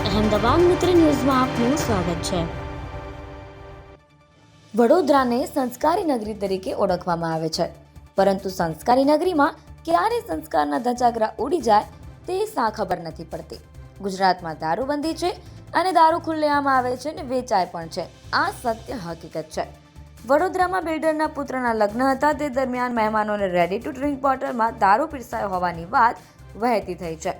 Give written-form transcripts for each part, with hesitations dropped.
અહેમદાબાદ મિત્ર ન્યૂઝમાં આપનું સ્વાગત છે। વડોદરાને સંસ્કારી નગરી તરીકે ઓળખવામાં આવે છે, પરંતુ સંસ્કારી નગરીમાં ક્યારે સંસ્કારના ધજાગરા ઉડી જાય તે ખબર નથી પડતી। ગુજરાતમાં દારૂબંધી છે અને દારૂ ખુલ્લેઆમ આવે છે અને વેચાય પણ છે। આ સત્ય હકીકત છે। વડોદરામાં બિલ્ડરના પુત્રના લગ્ન હતા, તે દરમિયાન મહેમાનોને રેડી ટુ ડ્રિંક બોટલમાં દારૂ પીરસાયો હોવાની વાત વહેતી થઈ છે।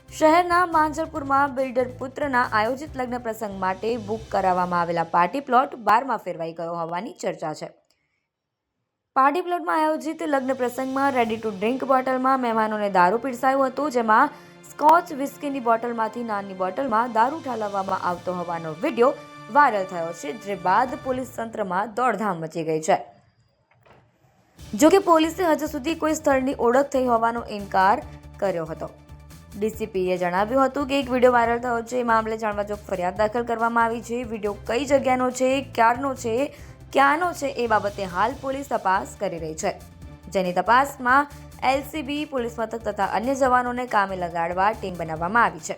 શહેરના માંજરપુરમાં બિલ્ડર પુત્રના આયોજિત લગ્ન પ્રસંગ માટે બુક કરાવવામાં આવેલા પાર્ટી પ્લોટ બારમાં ફેરવાઈ ગયો હોવાની ચર્ચા છે। પાર્ટી પ્લોટમાં આયોજિત લગ્ન પ્રસંગમાં રેડી ટુ ડ્રિંક બોટલમાં મહેમાનોને દારૂ પીરસાયું હતું, જેમાં સ્કોચ વિસ્કીની બોટલમાંથી નાની બોટલમાં દારૂ ઠાલવવામાં આવતો હોવાનો વિડીયો વાયરલ થયો છે, જે બાદ પોલીસ તંત્રમાં દોડધામ મચી ગઈ છે। જોકે પોલીસે હજુ સુધી કોઈ સ્થળની ઓળખ થઈ હોવાનો ઇનકાર કર્યો હતો। ડીસીપીએ જણાવ્યું હતું કે એક વિડીયો વાયરલ થયો છે, એ મામલે જાણવાજોગ ફરિયાદ દાખલ કરવામાં આવી છે। વિડીયો કઈ જગ્યાનો છે, ક્યાંનો છે એ બાબતે હાલ પોલીસ તપાસ કરી રહી છે, જેની તપાસમાં એલસીબી પોલીસ મથક તથા અન્ય જવાનોને કામે લગાડવા ટીમ બનાવવામાં આવી છે।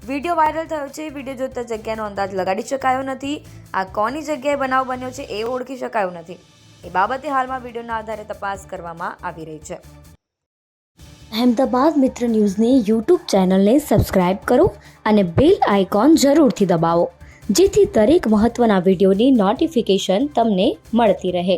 વિડીયો વાયરલ થયો છે, વિડીયો જોતા જગ્યાનો અંદાજ લગાડી શકાયો નથી। આ કોની જગ્યાએ બનાવ બન્યો છે એ ઓળખી શકાયું નથી। એ બાબતે હાલમાં વિડીયોના આધારે તપાસ કરવામાં આવી રહી છે। અહેમદાબાદ મિત્ર ન્યૂઝની યુટ્યુબ ચેનલને સબસ્ક્રાઇબ કરો અને બેલ આઇકોન જરૂરથી દબાવો, જેથી દરેક મહત્વના વિડીયોની નોટિફિકેશન તમને મળતી રહે।